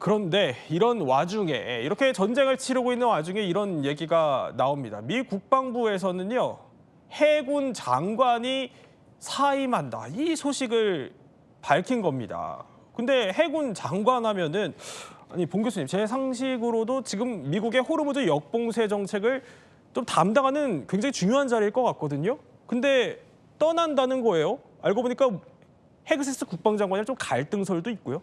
그런데 이런 와중에 이렇게 전쟁을 치르고 있는 와중에 이런 얘기가 나옵니다. 미 국방부에서는요. 해군 장관이 사임한다. 이 소식을 밝힌 겁니다. 근데 해군 장관 하면은 아니 봉 교수님 제 상식으로도 지금 미국의 호르무즈 역봉쇄 정책을 좀 담당하는 굉장히 중요한 자리일 것 같거든요. 근데 떠난다는 거예요. 알고 보니까 헤그세스 국방장관이랑 좀 갈등설도 있고요.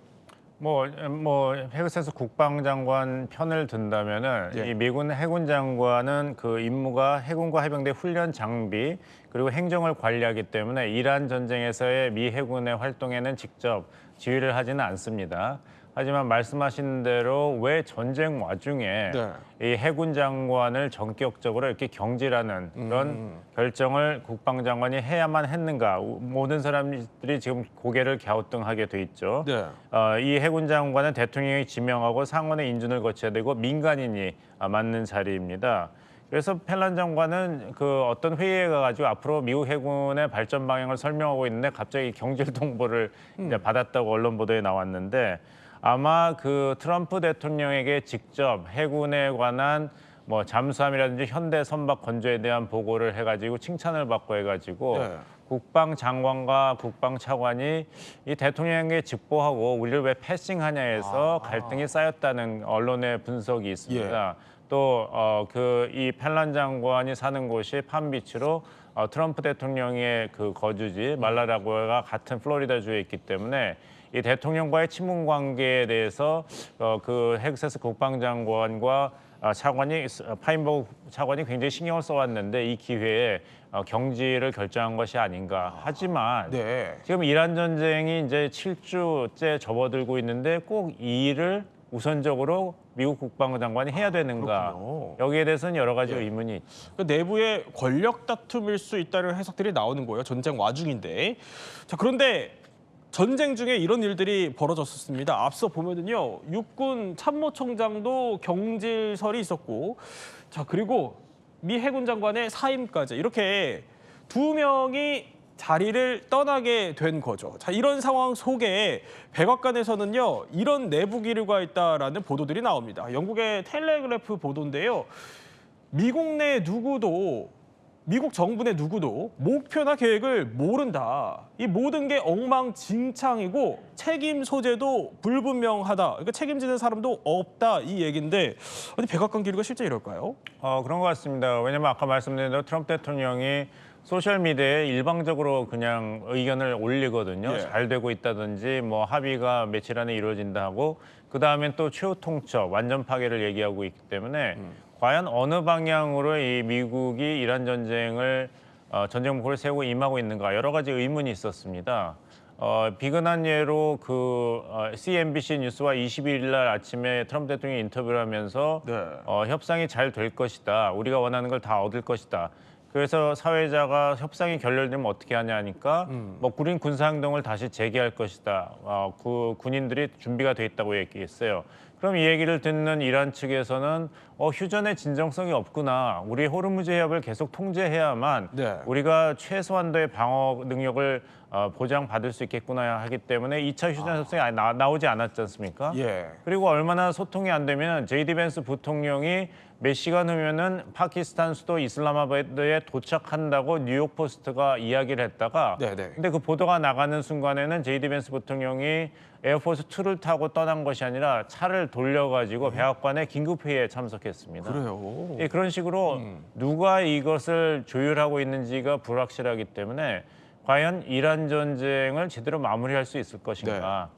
헤그세스 국방장관 편을 든다면은 예. 이 미군 해군 장관은 그 임무가 해군과 해병대 훈련 장비 그리고 행정을 관리하기 때문에 이란 전쟁에서의 미 해군의 활동에는 직접 지휘를 하지는 않습니다. 하지만 말씀하신 대로 왜 전쟁 와중에 네. 이 해군 장관을 전격적으로 이렇게 경질하는 그런 결정을 국방장관이 해야만 했는가? 모든 사람들이 지금 고개를 갸우뚱하게 돼 있죠. 네. 이 해군 장관은 대통령이 지명하고 상원의 인준을 거쳐야 되고 민간인이 맡는 자리입니다. 그래서 펠란 장관은 그 어떤 회의에 가가지고 앞으로 미국 해군의 발전 방향을 설명하고 있는데 갑자기 경질 통보를 이제 받았다고 언론 보도에 나왔는데 아마 그 트럼프 대통령에게 직접 해군에 관한 잠수함이라든지 현대 선박 건조에 대한 보고를 해가지고 칭찬을 받고 해가지고 네. 국방장관과 국방차관이 이 대통령에게 직보하고 우리를 왜 패싱하냐 해서 갈등이 쌓였다는 언론의 분석이 있습니다. 또 이 펠란 장관이 사는 곳이 팜비치로 트럼프 대통령의 그 거주지 말라라고가 같은 플로리다주에 있기 때문에 이 대통령과의 친분 관계에 대해서 그 헤그세스 국방장관과 파인버그 차관이 굉장히 신경을 써왔는데 이 기회에 경질을 결정한 것이 아닌가. 하지만 네. 지금 이란 전쟁이 이제 7주째 접어들고 있는데 꼭 이 일을 우선적으로 미국 국방장관이 해야 되는가. 그렇군요. 여기에 대해서는 여러 가지 의문이 있죠. 그 내부의 권력 다툼일 수 있다는 해석들이 나오는 거예요. 전쟁 와중인데. 자, 그런데 전쟁 중에 이런 일들이 벌어졌었습니다. 앞서 보면은요. 육군 참모총장도 경질설이 있었고 자, 그리고 미 해군 장관의 사임까지 이렇게 두 명이 자리를 떠나게 된 거죠. 자, 이런 상황 속에 백악관에서는요. 이런 내부 기류가 있다라는 보도들이 나옵니다. 영국의 텔레그래프 보도인데요. 미국 정부 내 누구도 목표나 계획을 모른다. 이 모든 게 엉망진창이고 책임 소재도 불분명하다. 그러니까 책임지는 사람도 없다 이 얘기인데 아니 백악관 기류가 실제 이럴까요? 그런 것 같습니다. 왜냐면 아까 말씀드린 대로 트럼프 대통령이 소셜미디어에 일방적으로 그냥 의견을 올리거든요. 예. 잘 되고 있다든지 합의가 며칠 안에 이루어진다 하고 그다음엔 또 최후 통첩, 완전 파괴를 얘기하고 있기 때문에 과연 어느 방향으로 이 미국이 이란 전쟁을 전쟁 목표를 세우고 임하고 있는가 여러 가지 의문이 있었습니다. 비근한 예로 CNBC 뉴스와 22일 날 아침에 트럼프 대통령이 인터뷰를 하면서 네. 협상이 잘 될 것이다. 우리가 원하는 걸 다 얻을 것이다. 그래서 사회자가 협상이 결렬되면 어떻게 하냐 하니까 군인 군사행동을 다시 재개할 것이다. 군인들이 준비가 돼 있다고 얘기했어요. 그럼 이 얘기를 듣는 이란 측에서는 휴전의 진정성이 없구나. 우리 호르무즈 해협을 계속 통제해야만 네. 우리가 최소한도의 방어 능력을 보장받을 수 있겠구나 하기 때문에 2차 휴전 협상이 나오지 않았지 않습니까? 예. 그리고 얼마나 소통이 안 되면 제이디 벤스 부통령이 몇 시간 후면은 파키스탄 수도 이슬라마바드에 도착한다고 뉴욕 포스트가 이야기를 했다가 네네. 근데 그 보도가 나가는 순간에는 제이디 벤스 부통령이 에어포스 2를 타고 떠난 것이 아니라 차를 돌려가지고 백악관에 긴급회의에 참석했습니다. 그래요. 예, 그런 식으로 누가 이것을 조율하고 있는지가 불확실하기 때문에 과연 이란 전쟁을 제대로 마무리할 수 있을 것인가.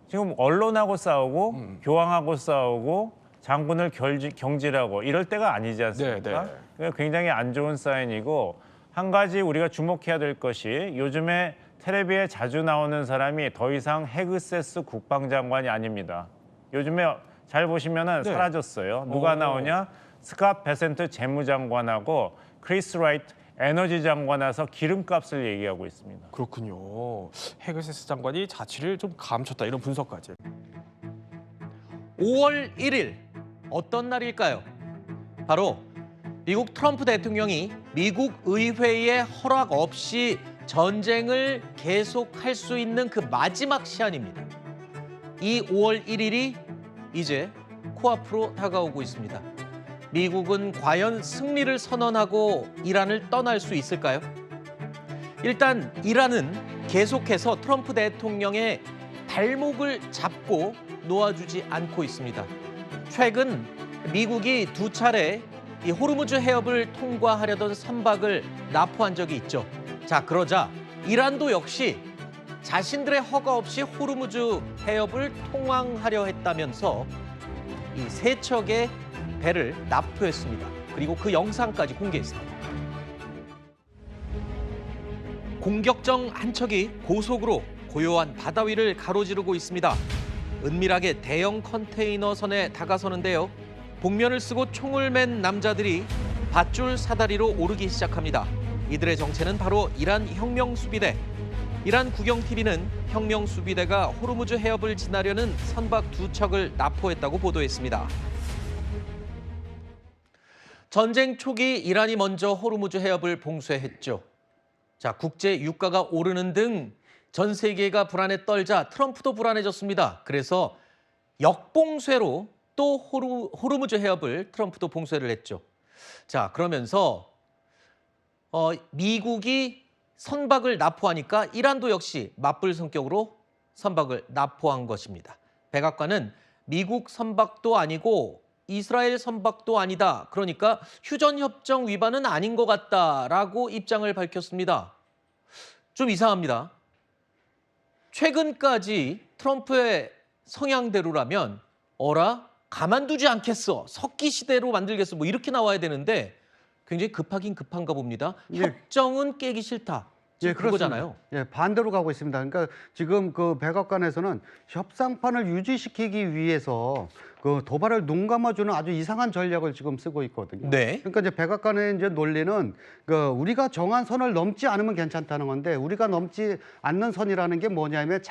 지금 언론하고 싸우고 교황하고 싸우고 장군을 경질하고 이럴 때가 아니지 않습니까? 그러니까 굉장히 안 좋은 사인이고 한 가지 우리가 주목해야 될 것이 요즘에 텔레비에 자주 나오는 사람이 더 이상 헤그세스 국방장관이 아닙니다. 요즘에 잘 보시면은 사라졌어요. 누가 나오냐? 스캇 베센트 재무장관하고 크리스 라이트 에너지 장관 와서 기름값을 얘기하고 있습니다. 그렇군요. 헤그세스 장관이 자취를 좀 감췄다 이런 분석까지. 5월 1일 어떤 날일까요? 바로 미국 트럼프 대통령이 미국 의회의 허락 없이 전쟁을 계속할 수 있는 그 마지막 시한입니다. 이 5월 1일이 이제 코앞으로 다가오고 있습니다. 미국은 과연 승리를 선언하고 이란을 떠날 수 있을까요? 일단 이란은 계속해서 트럼프 대통령의 발목을 잡고 놓아주지 않고 있습니다. 최근 미국이 2차례 이 호르무즈 해협을 통과하려던 선박을 납포한 적이 있죠. 자, 그러자 이란도 역시 자신들의 허가 없이 호르무즈 해협을 통항하려 했다면서 이 3척의 배를 납포했습니다. 그리고 그 영상까지 공개했습니다. 공격정 한 척이 고속으로 고요한 바다 위를 가로지르고 있습니다. 은밀하게 대형 컨테이너선에 다가서는데요. 복면을 쓰고 총을 맨 남자들이 밧줄 사다리로 오르기 시작합니다. 이들의 정체는 바로 이란 혁명수비대. 이란 국영TV는 혁명수비대가 호르무즈 해협을 지나려는 선박 2척을 납포했다고 보도했습니다. 전쟁 초기 이란이 먼저 호르무즈 해협을 봉쇄했죠. 자, 국제 유가가 오르는 등 전 세계가 불안에 떨자 트럼프도 불안해졌습니다. 그래서 역봉쇄로 또 호르무즈 해협을 트럼프도 봉쇄를 했죠. 자, 그러면서 미국이 선박을 납포하니까 이란도 역시 맞불 성격으로 선박을 납포한 것입니다. 백악관은 미국 선박도 아니고 이스라엘 선박도 아니다. 그러니까 휴전협정 위반은 아닌 것 같다라고 입장을 밝혔습니다. 좀 이상합니다. 최근까지 트럼프의 성향대로라면 어라? 가만두지 않겠어. 석기 시대로 만들겠어. 뭐 이렇게 나와야 되는데 굉장히 급하긴 급한가 봅니다. 협정은 깨기 싫다. 예, 그거잖아요. 예, 반대로 가고 있습니다. 그러니까 지금 그 백악관에서는 협상판을 유지시키기 위해서 그 도발을 눈 감아주는 아주 이상한 전략을 지금 쓰고 있거든요. 네. 그러니까 이제 백악관의 이제 논리는 그 우리가 정한 선을 넘지 않으면 괜찮다는 건데 우리가 넘지 않는 선이라는 게 뭐냐면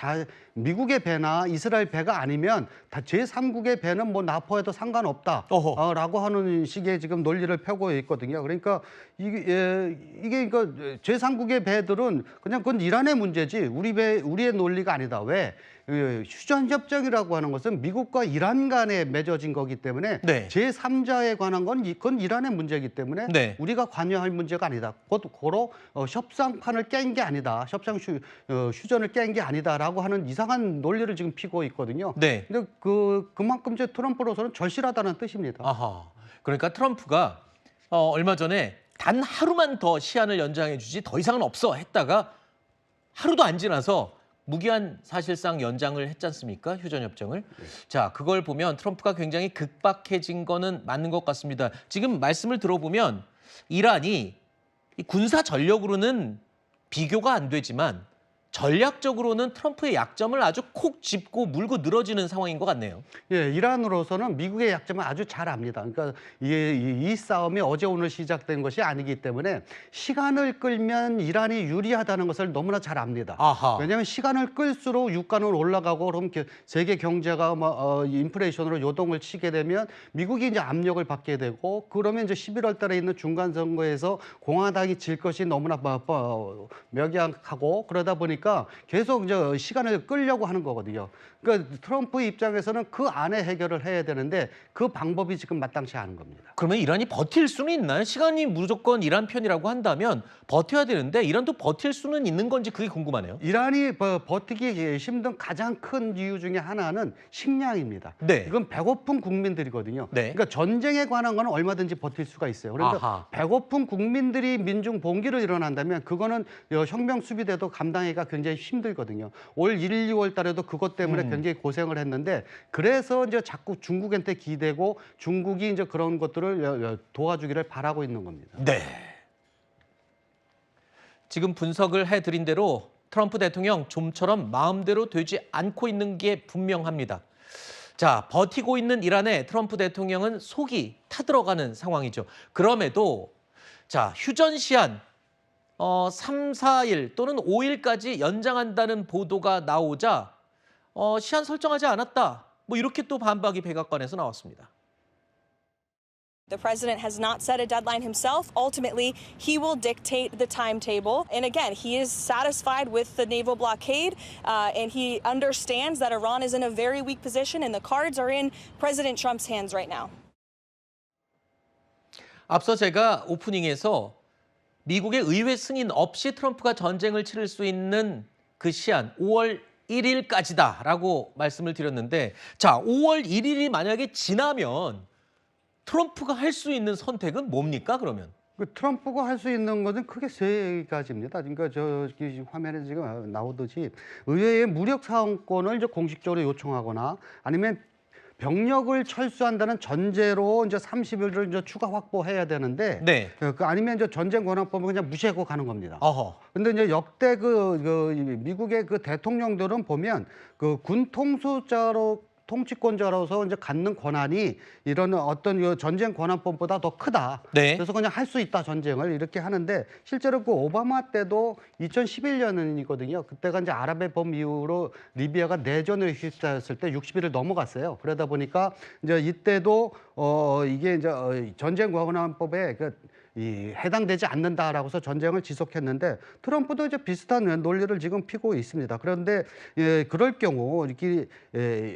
미국의 배나 이스라엘 배가 아니면 다 제3국의 배는 뭐 납포해도 상관없다라고 하는 식의 지금 논리를 펴고 있거든요. 그러니까 이게 그러니까 제3국의 배들은 그냥 그건 이란의 문제지 우리의 논리가 아니다. 왜? 휴전협정이라고 하는 것은 미국과 이란 간에 맺어진 거기 때문에 네. 제3자에 관한 건 그건 이란의 문제이기 때문에 네. 우리가 관여할 문제가 아니다. 고로 협상판을 깬 게 아니다. 휴전을 깬 게 아니다라고 하는 이상한 논리를 지금 피고 있거든요. 네. 근데 그만큼 이제 트럼프로서는 절실하다는 뜻입니다. 아하. 그러니까 트럼프가 얼마 전에 단 하루만 더 시한을 연장해 주지 더 이상은 없어 했다가 하루도 안 지나서 무기한 사실상 연장을 했지 않습니까? 휴전협정을. 자, 그걸 보면 트럼프가 굉장히 급박해진 거는 맞는 것 같습니다. 지금 말씀을 들어보면 이란이 이 군사 전력으로는 비교가 안 되지만 전략적으로는 트럼프의 약점을 아주 콕 짚고 물고 늘어지는 상황인 것 같네요. 예, 이란으로서는 미국의 약점을 아주 잘 압니다. 그러니까 이 싸움이 어제 오늘 시작된 것이 아니기 때문에 시간을 끌면 이란이 유리하다는 것을 너무나 잘 압니다. 아하. 왜냐하면 시간을 끌수록 유가는 올라가고 그럼 세계 경제가 인플레이션으로 요동을 치게 되면 미국이 이제 압력을 받게 되고 그러면 이제 11월 달에 있는 중간 선거에서 공화당이 질 것이 너무나 명확하고 그러다 보니까 계속 이제 시간을 끌려고 하는 거거든요. 그러니까 트럼프 입장에서는 그 안에 해결을 해야 되는데 그 방법이 지금 마땅치 않은 겁니다. 그러면 이란이 버틸 수는 있나요? 시간이 무조건 이란 편이라고 한다면 버텨야 되는데 이란도 버틸 수는 있는 건지 그게 궁금하네요. 이란이 버티기 힘든 가장 큰 이유 중에 하나는 식량입니다. 네. 이건 배고픈 국민들이거든요. 네. 그러니까 전쟁에 관한 건 얼마든지 버틸 수가 있어요. 그런데 아하. 배고픈 국민들이 민중 봉기를 일어난다면 그거는 혁명 수비대도 감당하기가 굉장히 힘들거든요. 올 1, 2월 달에도 그것 때문에 굉장히 고생을 했는데 그래서 이제 자꾸 중국한테 기대고 중국이 이제 그런 것들을 도와주기를 바라고 있는 겁니다. 네. 지금 분석을 해드린 대로 트럼프 대통령 좀처럼 마음대로 되지 않고 있는 게 분명합니다. 자, 버티고 있는 이란에 트럼프 대통령은 속이 타들어가는 상황이죠. 그럼에도 자, 휴전 시한 3, 4일 또는 5일까지 연장한다는 보도가 나오자 시한 설정하지 않았다. 뭐 이렇게 또 반박이 백악관에서 나왔습니다. The president has not set a deadline himself. Ultimately, he will dictate the timetable. And again, he is satisfied with the naval blockade, and he understands that Iran is in a very weak position, and the cards are in President Trump's hands right now. 앞서 제가 오프닝에서 미국의 의회 승인 없이 트럼프가 전쟁을 치를 수 있는 그 시한 5월 1일까지다라고 말씀을 드렸는데, 자, 5월 1일이 만약에 지나면 트럼프가 할 수 있는 선택은 뭡니까, 그러면? 그 트럼프가 할 수 있는 것은 크게 세 가지입니다. 그러니까 저기 화면에 지금 나오듯이 의회의 무력 사용권을 이제 공식적으로 요청하거나 아니면 병력을 철수한다는 전제로 이제 30일을 이제 추가 확보해야 되는데, 네. 그 아니면 이제 전쟁 권한법을 그냥 무시하고 가는 겁니다. 어허. 근데 이제 역대 미국의 그 대통령들은 보면 그 군 통치권자로서 이제 갖는 권한이 이런 어떤 요 전쟁 권한법보다 더 크다. 네. 그래서 그냥 할 수 있다 전쟁을 이렇게 하는데, 실제로 그 오바마 때도 2011년이거든요. 그때가 이제 아랍의 봄 이후로 리비아가 내전에 휩싸였을 때 60일을 넘어갔어요. 그러다 보니까 이제 이때도 이게 이제 전쟁 권한법에 해당되지 않는다라고서 전쟁을 지속했는데, 트럼프도 이제 비슷한 논리를 지금 피고 있습니다. 그런데 그럴 경우 이렇게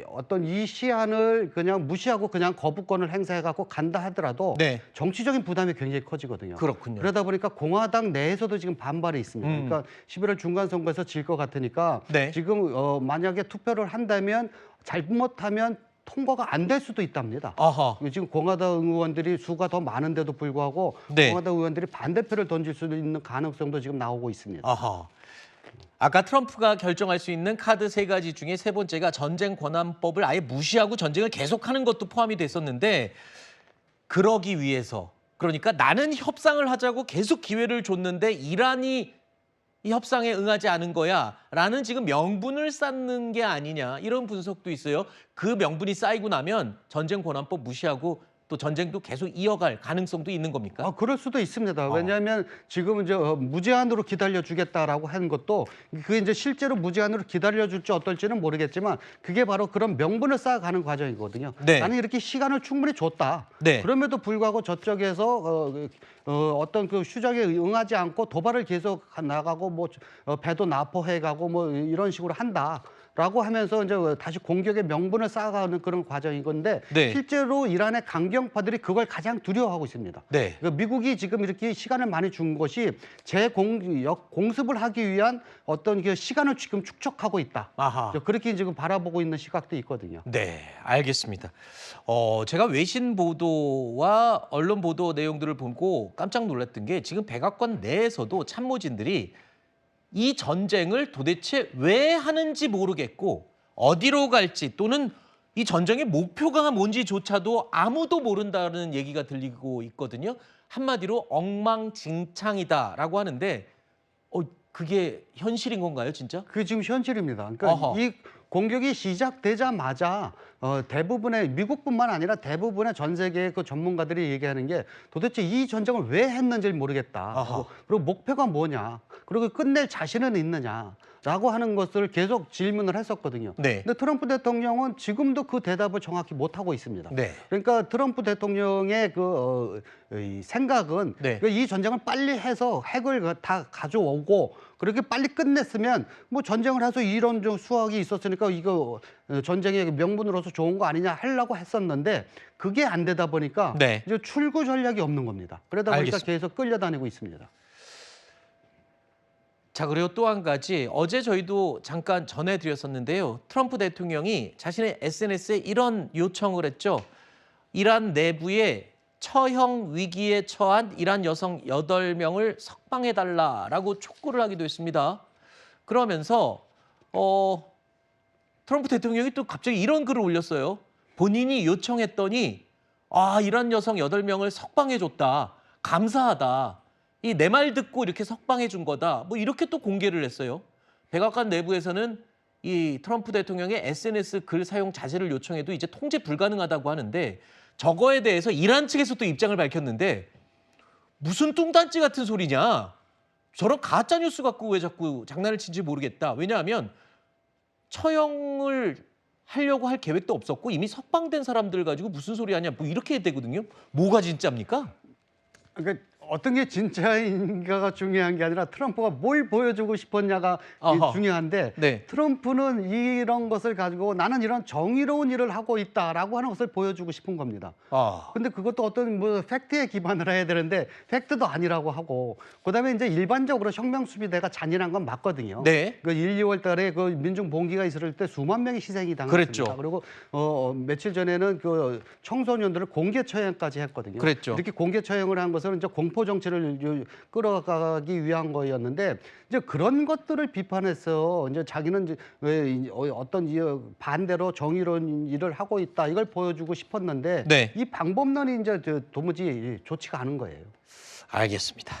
어떤 이 시한을 그냥 무시하고 그냥 거부권을 행사해갖고 간다 하더라도 네. 정치적인 부담이 굉장히 커지거든요. 그렇군요. 그러다 보니까 공화당 내에서도 지금 반발이 있습니다. 그러니까 11월 중간 선거에서 질 것 같으니까 네. 지금 만약에 투표를 한다면 잘못하면 통과가 안 될 수도 있답니다. 아하. 지금 공화당 의원들이 수가 더 많은데도 불구하고 네. 공화당 의원들이 반대표를 던질 수도 있는 가능성도 지금 나오고 있습니다. 아하. 아까 트럼프가 결정할 수 있는 카드 세 가지 중에 세 번째가 전쟁 권한법을 아예 무시하고 전쟁을 계속하는 것도 포함이 됐었는데, 그러기 위해서, 그러니까 나는 협상을 하자고 계속 기회를 줬는데 이란이 이 협상에 응하지 않은 거야 라는 지금 명분을 쌓는 게 아니냐, 이런 분석도 있어요. 그 명분이 쌓이고 나면 전쟁 권한법 무시하고 또 전쟁도 계속 이어갈 가능성도 있는 겁니까? 그럴 수도 있습니다. 왜냐하면 지금 이제 무제한으로 기다려주겠다라고 하는 것도, 그게 이제 실제로 무제한으로 기다려줄지 어떨지는 모르겠지만 그게 바로 그런 명분을 쌓아가는 과정이거든요. 네. 나는 이렇게 시간을 충분히 줬다. 네. 그럼에도 불구하고 저쪽에서 어떤 그 휴전에 응하지 않고 도발을 계속 나가고 뭐 배도 납포해가고 뭐 이런 식으로 한다. 라고 하면서 이제 다시 공격의 명분을 쌓아가는 그런 과정인 건데, 네. 실제로 이란의 강경파들이 그걸 가장 두려워하고 있습니다. 네. 그러니까 미국이 지금 이렇게 시간을 많이 준 것이 공습을 하기 위한 어떤 그 시간을 지금 축적하고 있다. 아하. 그렇게 지금 바라보고 있는 시각도 있거든요. 네, 알겠습니다. 제가 외신 보도와 언론 보도 내용들을 보고 깜짝 놀랐던 게, 지금 백악관 내에서도 참모진들이 이 전쟁을 도대체 왜 하는지 모르겠고 어디로 갈지, 또는 이 전쟁의 목표가 뭔지조차도 아무도 모른다는 얘기가 들리고 있거든요. 한마디로 엉망진창이다라고 하는데, 그게 현실인 건가요, 진짜? 그게 지금 현실입니다. 그러니까 어허. 이 공격이 시작되자마자 대부분의, 미국뿐만 아니라 대부분의 전 세계의 그 전문가들이 얘기하는 게, 도대체 이 전쟁을 왜 했는지를 모르겠다. 아하. 그리고 목표가 뭐냐. 그리고 끝낼 자신은 있느냐. 라고 하는 것을 계속 질문을 했었거든요. 네. 근데 트럼프 대통령은 지금도 그 대답을 정확히 못 하고 있습니다. 네. 그러니까 트럼프 대통령의 이 생각은, 네. 이 전쟁을 빨리 해서 핵을 다 가져오고 그렇게 빨리 끝냈으면 뭐 전쟁을 해서 이런 좀 수확이 있었으니까 이거 전쟁의 명분으로서 좋은 거 아니냐 하려고 했었는데, 그게 안 되다 보니까 네. 이제 출구 전략이 없는 겁니다. 그러다 보니까 알겠습니다. 계속 끌려다니고 있습니다. 자, 그리고 또 한 가지, 어제 저희도 잠깐 전해드렸었는데요. 트럼프 대통령이 자신의 SNS에 이런 요청을 했죠. 이란 내부에 처형 위기에 처한 이란 여성 8명을 석방해달라라고 촉구를 하기도 했습니다. 그러면서 트럼프 대통령이 또 갑자기 이런 글을 올렸어요. 본인이 요청했더니 이란 여성 8명을 석방해줬다. 감사하다. 이 내 말 듣고 이렇게 석방해 준 거다. 뭐 이렇게 또 공개를 했어요. 백악관 내부에서는 이 트럼프 대통령의 SNS 글 사용 자제를 요청해도 이제 통제 불가능하다고 하는데, 저거에 대해서 이란 측에서 또 입장을 밝혔는데, 무슨 뚱딴지 같은 소리냐. 저런 가짜 뉴스 갖고 왜 자꾸 장난을 친지 모르겠다. 왜냐하면 처형을 하려고 할 계획도 없었고 이미 석방된 사람들 가지고 무슨 소리 하냐 뭐 이렇게 되거든요. 뭐가 진짜입니까? 그러니까 어떤 게 진짜인가가 중요한 게 아니라 트럼프가 뭘 보여주고 싶었냐가 아하. 중요한데 네. 트럼프는 이런 것을 가지고 나는 이런 정의로운 일을 하고 있다라고 하는 것을 보여주고 싶은 겁니다. 아. 근데 그것도 어떤 뭐 팩트에 기반을 해야 되는데 팩트도 아니라고 하고 그다음에 이제 일반적으로 혁명수비대가 잔인한 건 맞거든요. 네. 그 1, 2월 달에 그 민중 봉기가 있을 때 수만 명의 희생이 당했습니다. 그랬죠. 그리고 며칠 전에는 그 청소년들을 공개 처형까지 했거든요. 그랬죠. 이렇게 공개 처형을 한 것은 이제 공포 정치를 끌어가기 위한 거였는데 이제 그런 것들을 비판해서 이제 자기는 이제 왜 어떤 반대로 정의로운 일을 하고 있다 이걸 보여주고 싶었는데 네. 이 방법론이 이제 도무지 좋지가 않은 거예요. 알겠습니다.